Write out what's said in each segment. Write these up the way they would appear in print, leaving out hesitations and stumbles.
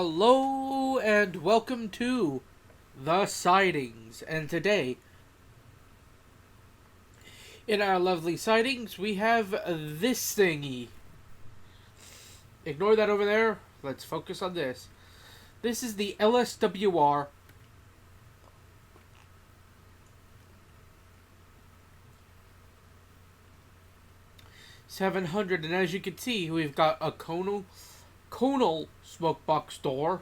Hello and welcome to the Sidings. And today, in our lovely Sidings, we have this thingy. Ignore that over there. Let's focus on this. This is the LSWR 700, and as you can see, we've got a conal smoke box door.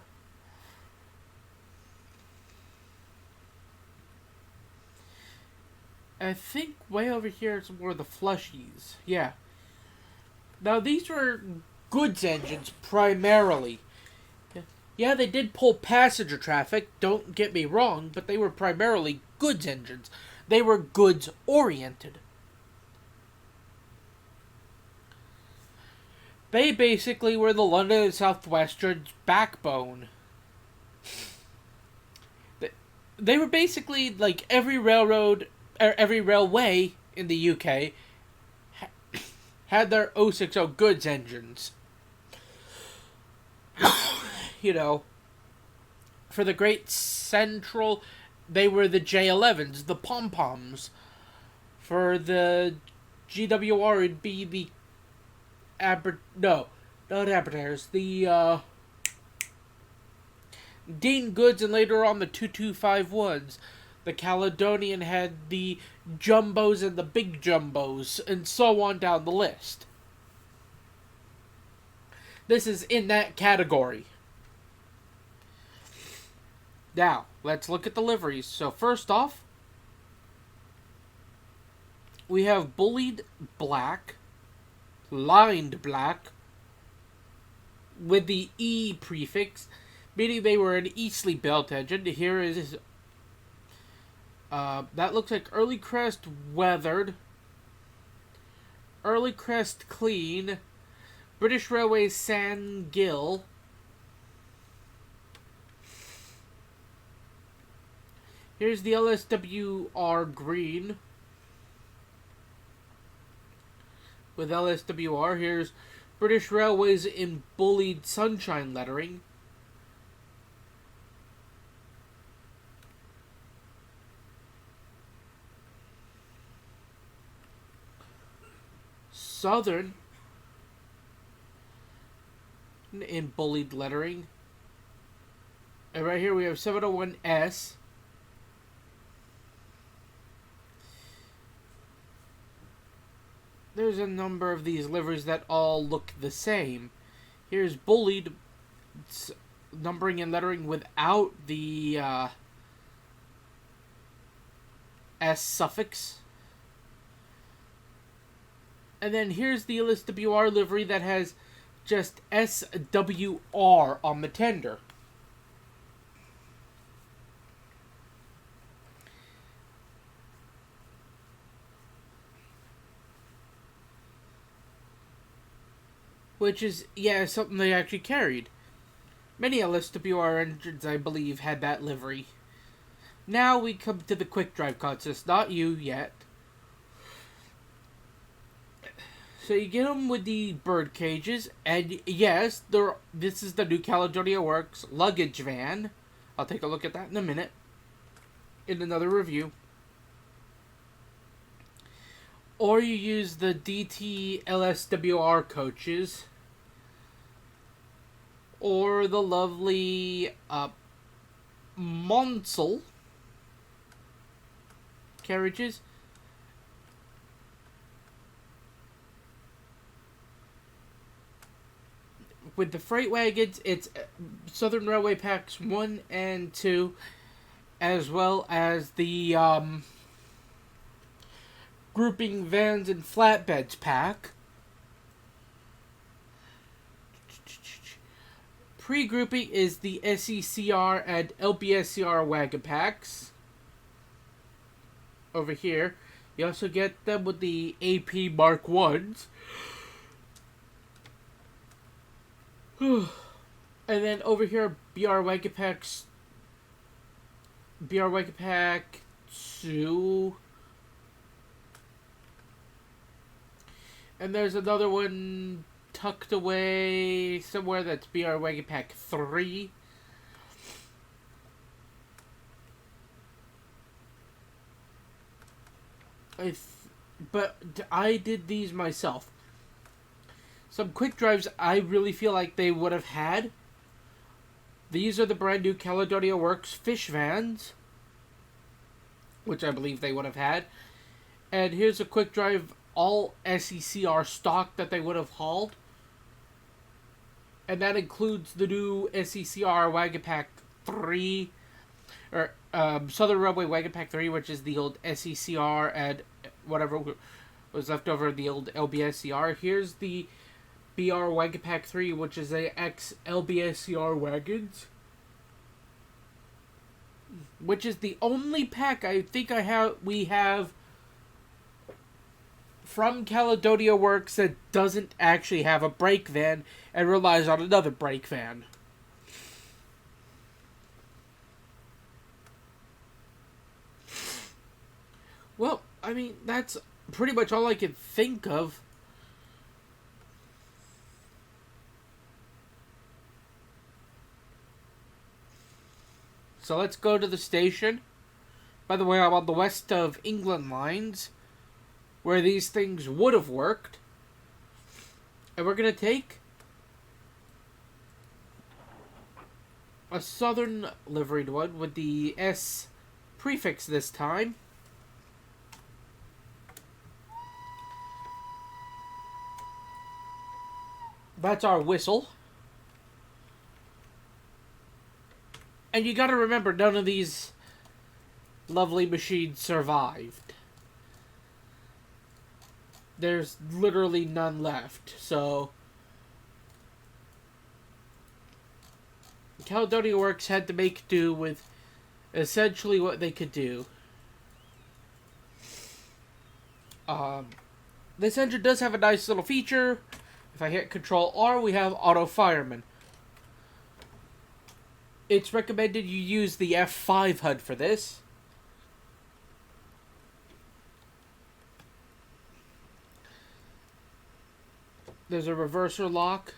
I think way over here is more the flushies. Yeah. Now these were goods engines primarily. Yeah, they did pull passenger traffic, don't get me wrong, but they were primarily goods engines. They were goods oriented. They basically were the London and Southwestern's backbone. They were basically like every railroad, or every railway in the UK had their 060 goods engines. You know, for the Great Central, they were the J11s, the pom-poms. For the GWR, it'd be the not Aberdares, the Dean Goods, and later on the 2251s. The Caledonian had the jumbos and the big jumbos, and so on down the list. This is in that category. Now, let's look at the liveries. So first off, we have bullied black, lined black, with the E prefix, meaning they were an easily built engine. Here is, that looks like early crest weathered, early crest clean, British Railways San Gill, here's the LSWR green with LSWR. Here's British Railways in bullied sunshine lettering. Southern in bullied lettering. And right here we have 701S. There's a number of these liveries that all look the same. Here's bullied, numbering and lettering without the S suffix. And then here's the LSWR livery that has just SWR on the tender. Which is, yeah, something they actually carried. Many LSWR engines, I believe, had that livery. Now we come to the quick drive consist. Not you yet. So you get them with the bird cages, and yes, this is the New Caledonia Works luggage van. I'll take a look at that in a minute, in another review. Or you use the DT LSWR coaches, or the lovely Monsell carriages. With the freight wagons, it's Southern Railway Packs 1 and 2, as well as the grouping vans and flatbeds pack. Pre-grouping is the SECR and LBSCR wagon packs. Over here, you also get them with the AP Mark 1s. And then over here, BR Wagon Packs, BR Wagon Pack 2. And there's another one tucked away somewhere. That's BR Wagon Pack 3. But I did these myself. Some quick drives I really feel like they would have had. These are the brand new Caledonia Works fish vans, which I believe they would have had. And here's a quick drive, all SECR stock that they would have hauled. And that includes the new SECR Wagon Pack 3, or Southern Railway Wagon Pack 3, which is the old SECR and whatever was left over of the old LBSCR. Here's the BR Wagon Pack 3, which is a ex-LBSCR wagons. Which is the only pack I think we have from Caledonia Works that doesn't actually have a brake van and relies on another brake van. Well, I mean, that's pretty much all I can think of. So let's go to the station. By the way, I'm on the West of England lines, where these things would have worked. And we're going to take a Southern liveried one with the S prefix this time. That's our whistle. And you gotta remember, none of these lovely machines survived. There's literally none left, so Caledonia Works had to make do with essentially what they could do. This engine does have a nice little feature. If I hit Control R, we have Auto Fireman. It's recommended you use the F5 HUD for this. There's a reverser lock.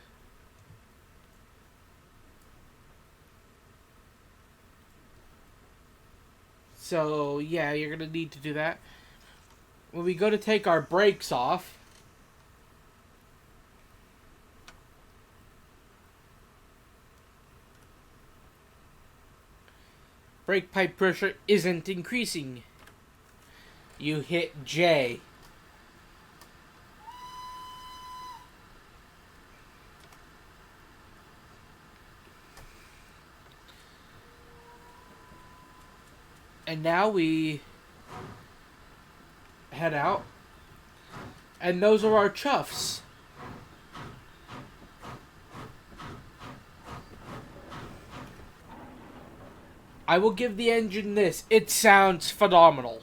So, yeah, you're going to need to do that. When we go to take our brakes off, brake pipe pressure isn't increasing. You hit J. And now we head out. And those are our chuffs. I will give the engine this. It sounds phenomenal.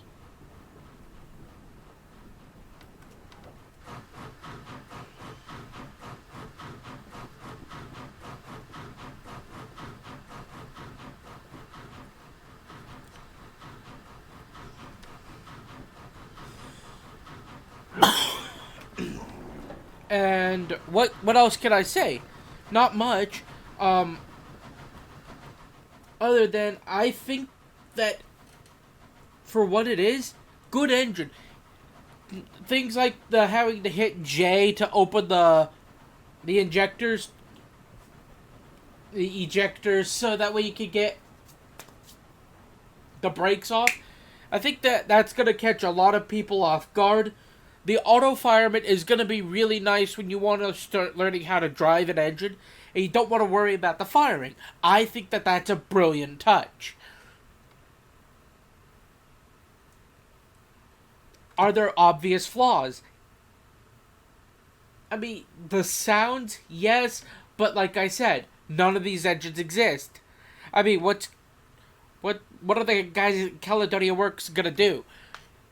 And what else can I say? Not much. Other than I think that for what it is, good engine. Things like the having to hit J to open the injectors, the ejectors, so that way you can get the brakes off. I think that's going to catch a lot of people off guard. The Auto Fireman is going to be really nice when you want to start learning how to drive an engine and you don't want to worry about the firing. I think that's a brilliant touch. Are there obvious flaws? I mean, the sounds, yes, but like I said, none of these engines exist. I mean, what are the guys at Caledonia Works gonna do?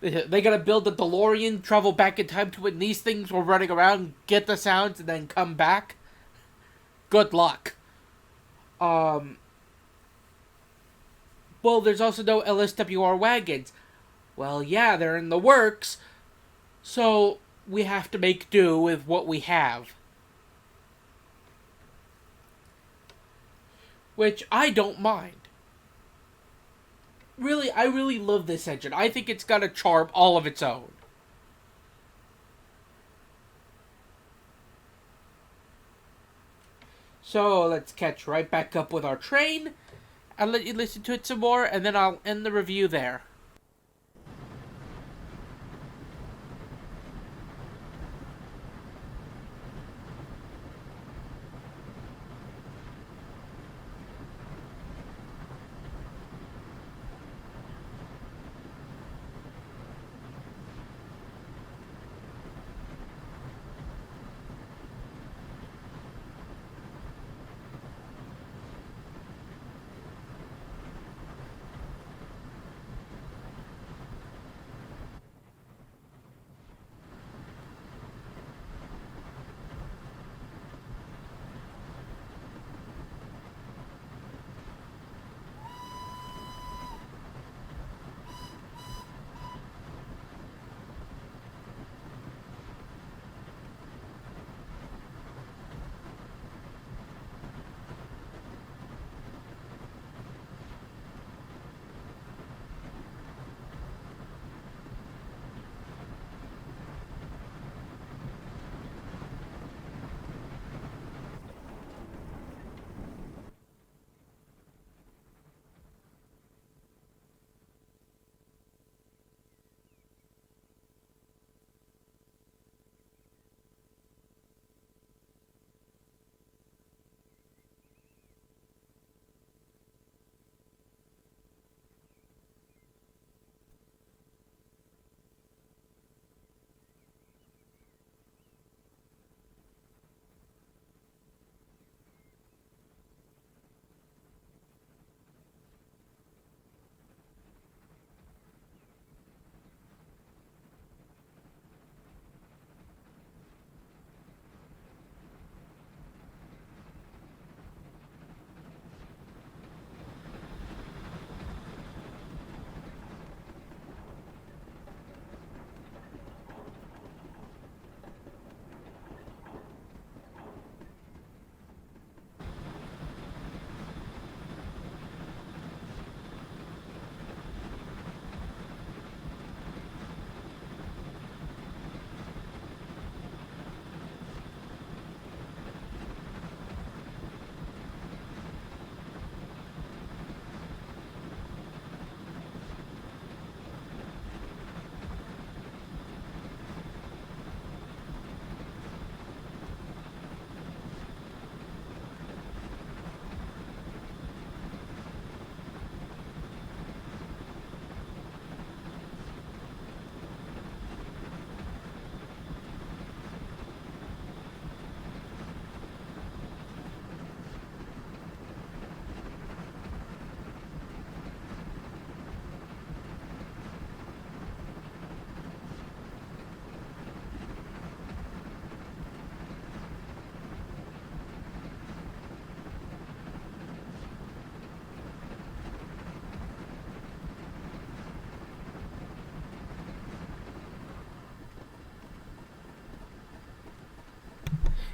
They gotta build a DeLorean, travel back in time to when these things were running around, get the sounds, and then come back? Good luck. Well, there's also no LSWR wagons. Well, yeah, they're in the works, so we have to make do with what we have. which I don't mind. Really, I really love this engine. I think it's got a charm all of its own. So let's catch right back up with our train. I'll let you listen to it some more, and then I'll end the review there.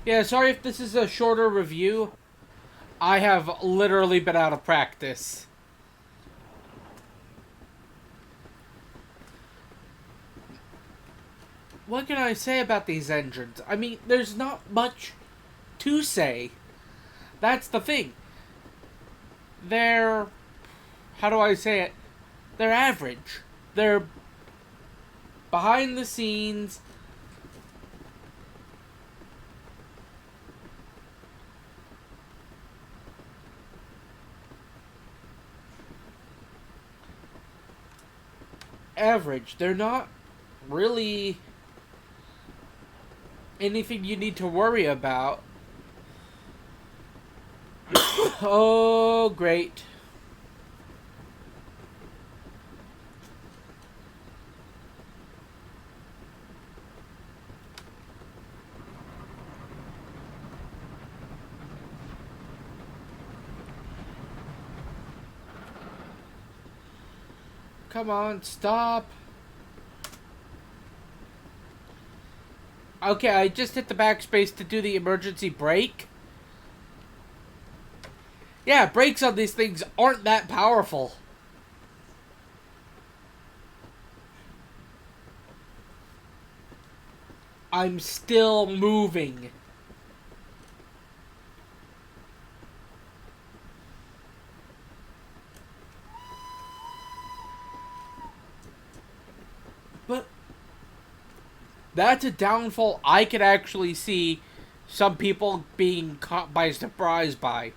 Yeah, sorry if this is a shorter review. I have literally been out of practice. What can I say about these engines? I mean, there's not much to say. That's the thing. They're... How do I say it? They're average. They're behind the scenes. Average. They're not really anything you need to worry about. Oh, great. Come on, stop. Okay, I just hit the backspace to do the emergency brake. Yeah, brakes on these things aren't that powerful. I'm still moving. But that's a downfall I could actually see some people being caught by surprise by.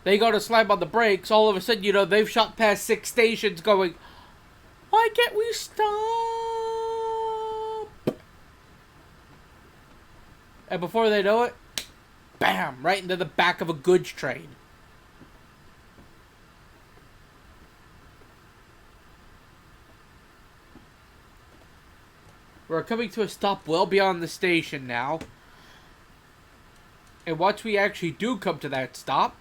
They go to slam on the brakes, all of a sudden, they've shot past 6 stations going, why can't we stop? And before they know it, bam, right into the back of a goods train. We're coming to a stop well beyond the station now. And once we actually do come to that stop,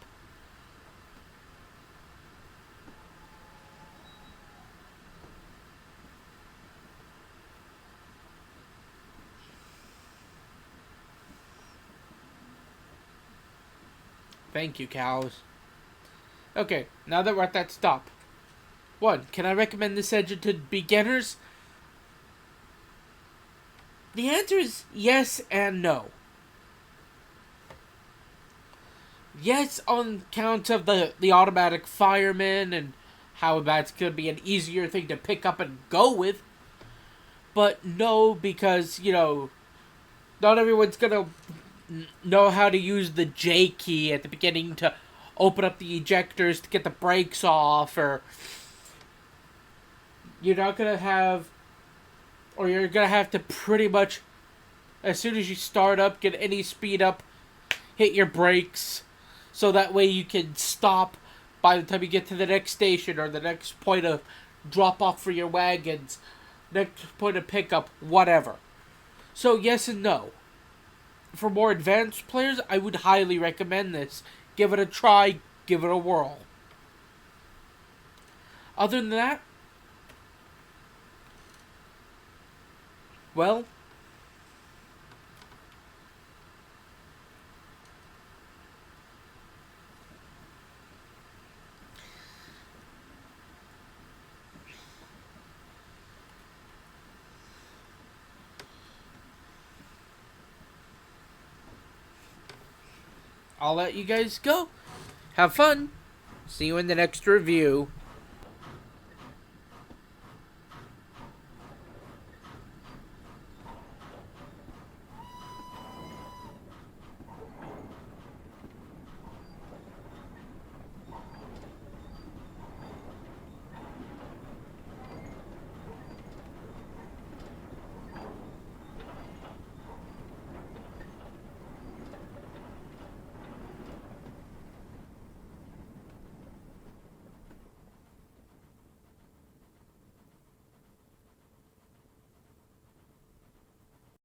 thank you, cows. Okay, now that we're at that stop. 1. Can I recommend this engine to beginners? The answer is yes and no. Yes, on account of the automatic fireman and how that's going to be an easier thing to pick up and go with. But no, because, not everyone's going to know how to use the J key at the beginning to open up the ejectors to get the brakes off, or you're not going to have, or you're going to have to pretty much, as soon as you start up, get any speed up, hit your brakes, so that way you can stop by the time you get to the next station or the next point of drop off for your wagons, next point of pickup, whatever. So yes and no. For more advanced players, I would highly recommend this. Give it a try, give it a whirl. Other than that, well, I'll let you guys go. Have fun. See you in the next review.